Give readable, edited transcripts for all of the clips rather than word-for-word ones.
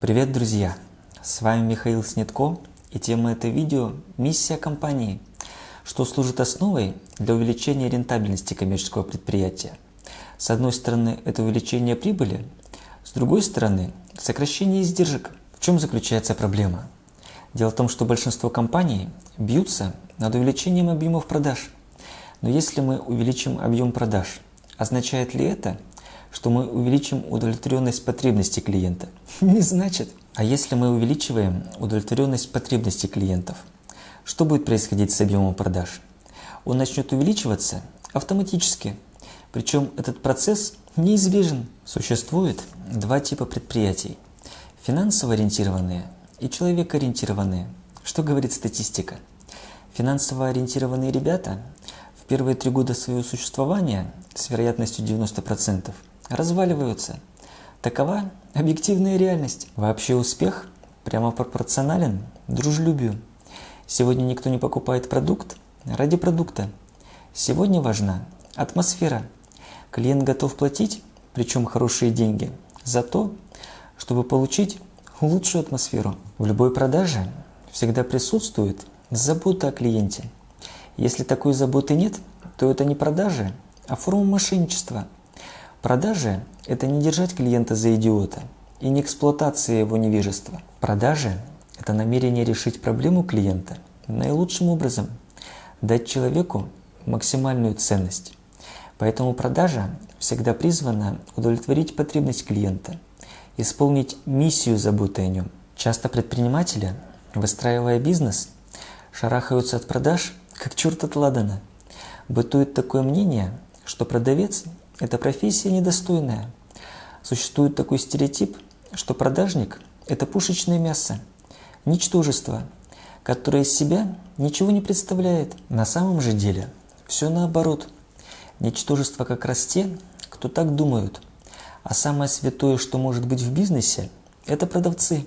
Привет, друзья! С вами Михаил Снитко, и тема этого видео – миссия компании, что служит основой для увеличения рентабельности коммерческого предприятия. С одной стороны, это увеличение прибыли, с другой стороны, сокращение издержек. В чем заключается проблема? Дело в том, что большинство компаний бьются над увеличением объемов продаж. Но если мы увеличим объем продаж, означает ли это, что мы увеличим удовлетворенность потребностей клиента? Не значит. А если мы увеличиваем удовлетворенность потребностей клиентов, что будет происходить с объемом продаж? Он начнет увеличиваться автоматически. Причем этот процесс неизбежен. Существует два типа предприятий: финансово ориентированные и человекоориентированные. Что говорит статистика? Финансово ориентированные ребята в первые 3 года своего существования с вероятностью 90% разваливаются. Такова объективная реальность. Вообще успех прямо пропорционален дружелюбию. Сегодня никто не покупает продукт ради продукта. Сегодня важна атмосфера. Клиент готов платить, причем хорошие деньги, за то, чтобы получить лучшую атмосферу. В любой продаже всегда присутствует забота о клиенте. Если такой заботы нет, то это не продажи, а форма мошенничества. Продажи – это не держать клиента за идиота и не эксплуатация его невежества. Продажи – это намерение решить проблему клиента наилучшим образом, дать человеку максимальную ценность. Поэтому продажа всегда призвана удовлетворить потребность клиента, исполнить миссию заботы о нем. Часто предприниматели, выстраивая бизнес, шарахаются от продаж, как черт от ладана. Бытует такое мнение, что продавец – это профессия недостойная. Существует такой стереотип, что продажник – это пушечное мясо, ничтожество, которое из себя ничего не представляет. На самом же деле все наоборот. Ничтожество как раз те, кто так думают. А самое святое, что может быть в бизнесе – это продавцы.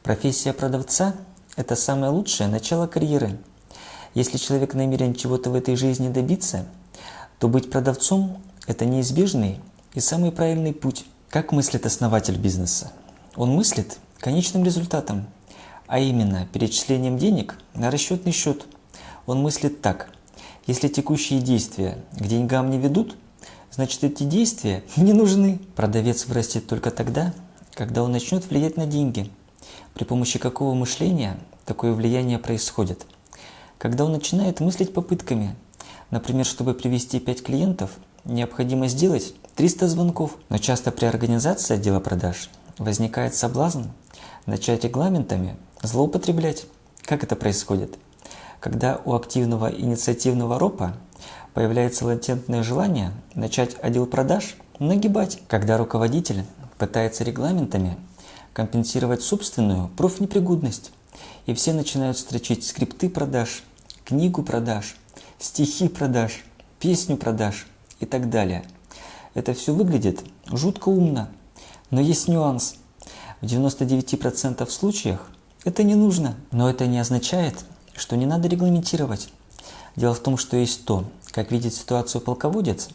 Профессия продавца – это самое лучшее начало карьеры. Если человек намерен чего-то в этой жизни добиться, то быть продавцом – это неизбежный и самый правильный путь. Как мыслит основатель бизнеса? Он мыслит конечным результатом, а именно перечислением денег на расчетный счет. Он мыслит так: если текущие действия к деньгам не ведут, значит эти действия не нужны. Продавец вырастет только тогда, когда он начнет влиять на деньги. При помощи какого мышления такое влияние происходит? Когда он начинает мыслить попытками. Например, чтобы привести 5 клиентов, необходимо сделать 300 звонков. Но часто при организации отдела продаж возникает соблазн начать регламентами злоупотреблять. Как это происходит? Когда у активного инициативного ропа появляется латентное желание начать отдел продаж нагибать. Когда руководитель пытается регламентами компенсировать собственную профнепригодность, и все начинают строчить скрипты продаж, книгу продаж, стихи продаж, песню продаж и так далее. Это все выглядит жутко умно, но есть нюанс. В 99% случаях это не нужно. Но это не означает, что не надо регламентировать. Дело в том, что есть то, как видит ситуацию полководец,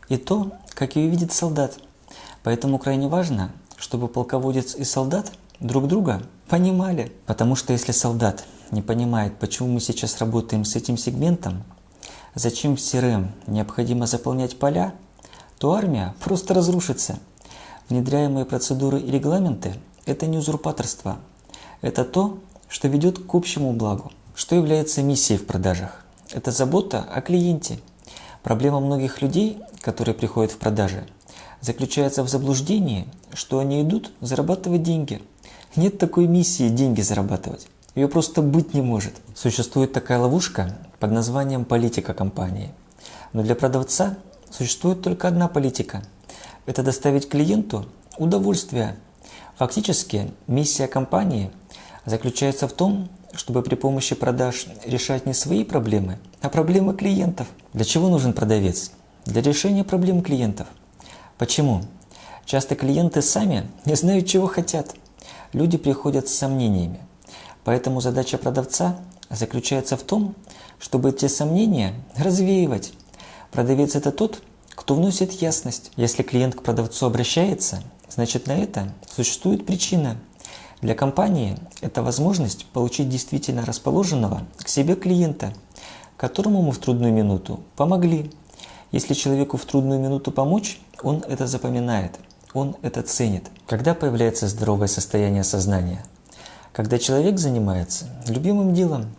и то, как ее видит солдат. Поэтому крайне важно, чтобы полководец и солдат друг друга понимали. Потому что если солдат не понимает, почему мы сейчас работаем с этим сегментом, зачем в CRM необходимо заполнять поля, то армия просто разрушится. Внедряемые процедуры и регламенты – это не узурпаторство. Это то, что ведет к общему благу. Что является миссией в продажах? Это забота о клиенте. Проблема многих людей, которые приходят в продажи, заключается в заблуждении, что они идут зарабатывать деньги. Нет такой миссии деньги зарабатывать. Ее просто быть не может. Существует такая ловушка под названием политика компании. Но для продавца существует только одна политика – это доставить клиенту удовольствие. Фактически миссия компании заключается в том, чтобы при помощи продаж решать не свои проблемы, а проблемы клиентов. Для чего нужен продавец? Для решения проблем клиентов. Почему? Часто клиенты сами не знают, чего хотят. Люди приходят с сомнениями. Поэтому задача продавца заключается в том, чтобы эти сомнения развеивать. Продавец – это тот, кто вносит ясность. Если клиент к продавцу обращается, значит на это существует причина. Для компании это возможность получить действительно расположенного к себе клиента, которому мы в трудную минуту помогли. Если человеку в трудную минуту помочь, он это запоминает, он это ценит. Когда появляется здоровое состояние сознания? Когда человек занимается любимым делом.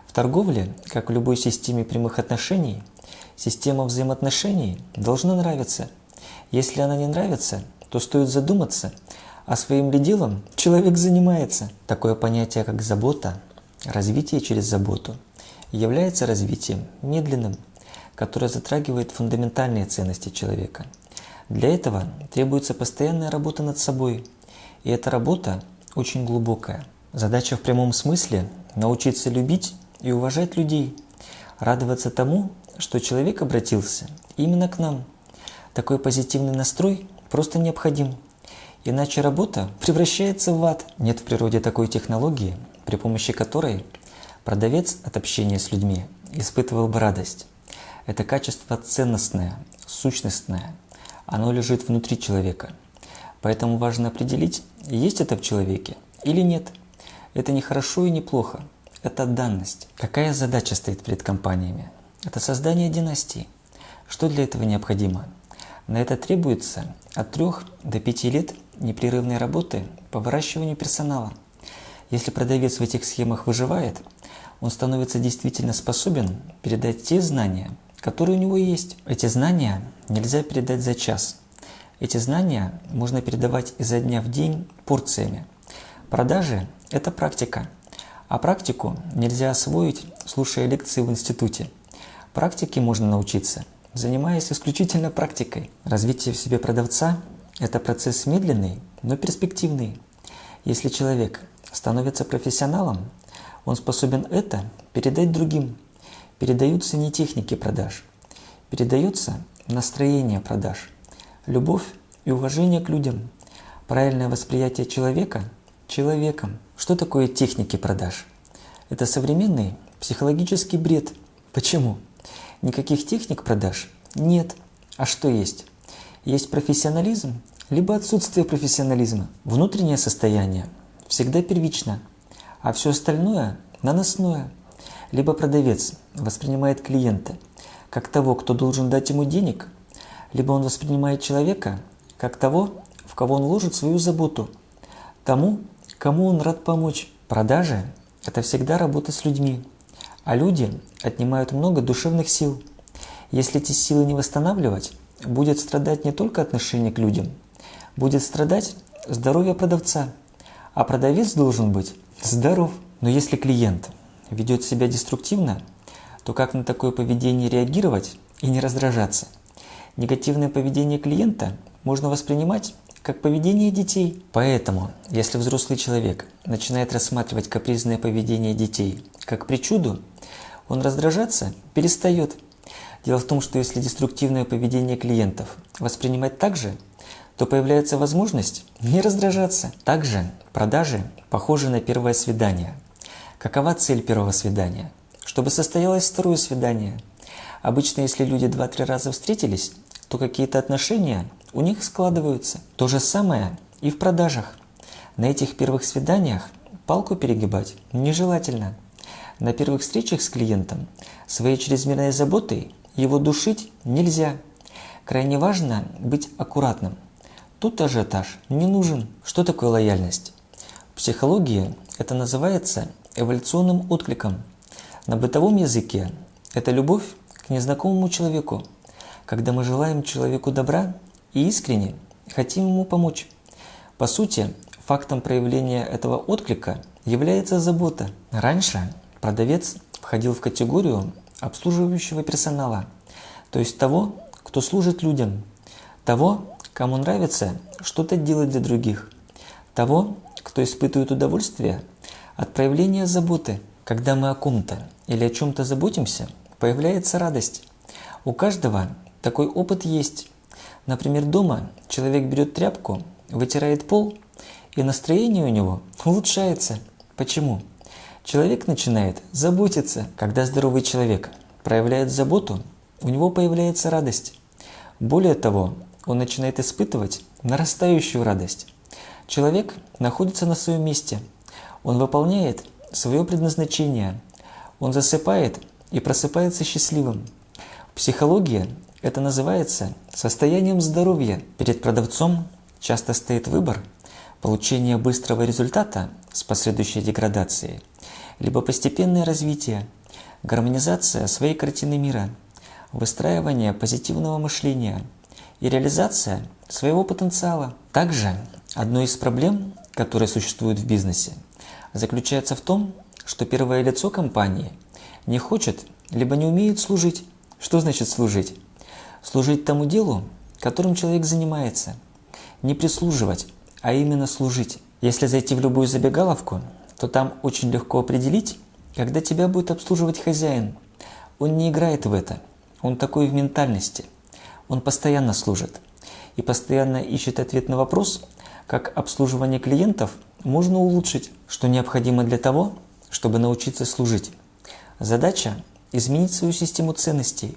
В торговле, как в любой системе прямых отношений, система взаимоотношений должна нравиться. Если она не нравится, то стоит задуматься, а своим ли делом человек занимается. Такое понятие, как забота, развитие через заботу, является развитием медленным, которое затрагивает фундаментальные ценности человека. Для этого требуется постоянная работа над собой, и эта работа очень глубокая. Задача в прямом смысле – научиться любить и уважать людей, радоваться тому, что человек обратился именно к нам. Такой позитивный настрой просто необходим, иначе работа превращается в ад. Нет в природе такой технологии, при помощи которой продавец от общения с людьми испытывал бы радость. Это качество ценностное, сущностное, оно лежит внутри человека. Поэтому важно определить, есть это в человеке или нет. Это не хорошо и не плохо, это данность. Какая задача стоит перед компаниями? Это создание династии. Что для этого необходимо? На это требуется от 3 до 5 лет непрерывной работы по выращиванию персонала. Если продавец в этих схемах выживает, он становится действительно способен передать те знания, которые у него есть. Эти знания нельзя передать за час. Эти знания можно передавать изо дня в день порциями. Продажи – это практика. А практику нельзя освоить, слушая лекции в институте. Практике можно научиться, занимаясь исключительно практикой. Развитие в себе продавца – это процесс медленный, но перспективный. Если человек становится профессионалом, он способен это передать другим. Передаются не техники продаж, передается настроение продаж, любовь и уважение к людям, правильное восприятие человека человеком. Что такое техники продаж? Это современный психологический бред. Почему? Никаких техник продаж нет. А что есть? Есть профессионализм, либо отсутствие профессионализма. Внутреннее состояние всегда первично, а все остальное наносное. Либо продавец воспринимает клиента как того, кто должен дать ему денег, либо он воспринимает человека как того, в кого он вложит свою заботу, тому, кому он рад помочь. Продажи – это всегда работа с людьми, а люди отнимают много душевных сил. Если эти силы не восстанавливать, будет страдать не только отношение к людям, будет страдать здоровье продавца, а продавец должен быть здоров. Но если клиент ведет себя деструктивно, то как на такое поведение реагировать и не раздражаться? Негативное поведение клиента можно воспринимать как поведение детей. Поэтому, если взрослый человек начинает рассматривать капризное поведение детей как причуду, он раздражаться перестает. Дело в том, что если деструктивное поведение клиентов воспринимать так же, то появляется возможность не раздражаться. Также продажи похожи на первое свидание. Какова цель первого свидания? Чтобы состоялось второе свидание. Обычно, если люди 2-3 раза встретились, то какие-то отношения у них складываются. То же самое и в продажах. На этих первых свиданиях палку перегибать нежелательно. На первых встречах с клиентом своей чрезмерной заботой его душить нельзя. Крайне важно быть аккуратным. Тут ажиотаж не нужен. Что такое лояльность? В психологии это называется эволюционным откликом. На бытовом языке это любовь к незнакомому человеку, когда мы желаем человеку добра и искренне хотим ему помочь. По сути, фактом проявления этого отклика является забота. Раньше продавец входил в категорию обслуживающего персонала, то есть того, кто служит людям, того, кому нравится что-то делать для других, того, кто испытывает удовольствие от проявления заботы. Когда мы о ком-то или о чем-то заботимся, появляется радость. У каждого такой опыт есть. Например, дома человек берет тряпку, вытирает пол, и настроение у него улучшается. Почему? Человек начинает заботиться. Когда здоровый человек проявляет заботу, у него появляется радость. Более того, он начинает испытывать нарастающую радость. Человек находится на своем месте. Он выполняет свое предназначение. Он засыпает и просыпается счастливым. В психологии это называется состоянием здоровья. Перед продавцом часто стоит выбор получения быстрого результата с последующей деградацией, либо постепенное развитие, гармонизация своей картины мира, выстраивание позитивного мышления и реализация своего потенциала. Также одной из проблем, которые существуют в бизнесе, заключается в том, что первое лицо компании не хочет либо не умеет служить. Что значит служить? Служить тому делу, которым человек занимается. Не прислуживать, а именно служить. Если зайти в любую забегаловку, то там очень легко определить, когда тебя будет обслуживать хозяин. Он не играет в это. Он такой в ментальности. Он постоянно служит. И постоянно ищет ответ на вопрос, как обслуживание клиентов можно улучшить, что необходимо для того, чтобы научиться служить. Задача – изменить свою систему ценностей.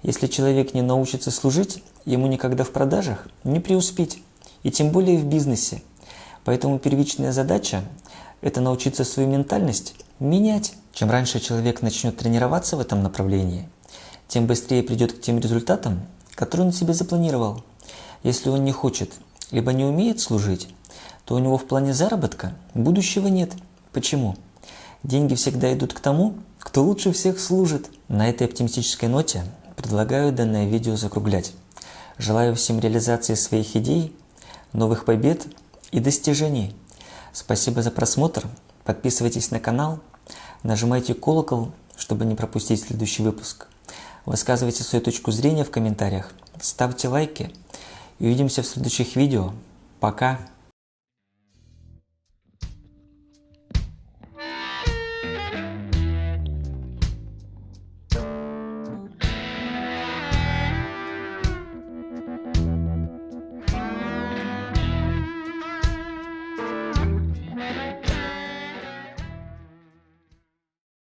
Если человек не научится служить, ему никогда в продажах не преуспеть, и тем более в бизнесе. Поэтому первичная задача – это научиться свою ментальность менять. Чем раньше человек начнет тренироваться в этом направлении, тем быстрее придет к тем результатам, которые он себе запланировал. Если он не хочет, либо не умеет служить, то у него в плане заработка будущего нет. Почему? Деньги всегда идут к тому, кто лучше всех служит. На этой оптимистической ноте предлагаю данное видео закруглять. Желаю всем реализации своих идей, новых побед и достижений. Спасибо за просмотр. Подписывайтесь на канал, нажимайте колокол, чтобы не пропустить следующий выпуск. Высказывайте свою точку зрения в комментариях, ставьте лайки и увидимся в следующих видео. Пока!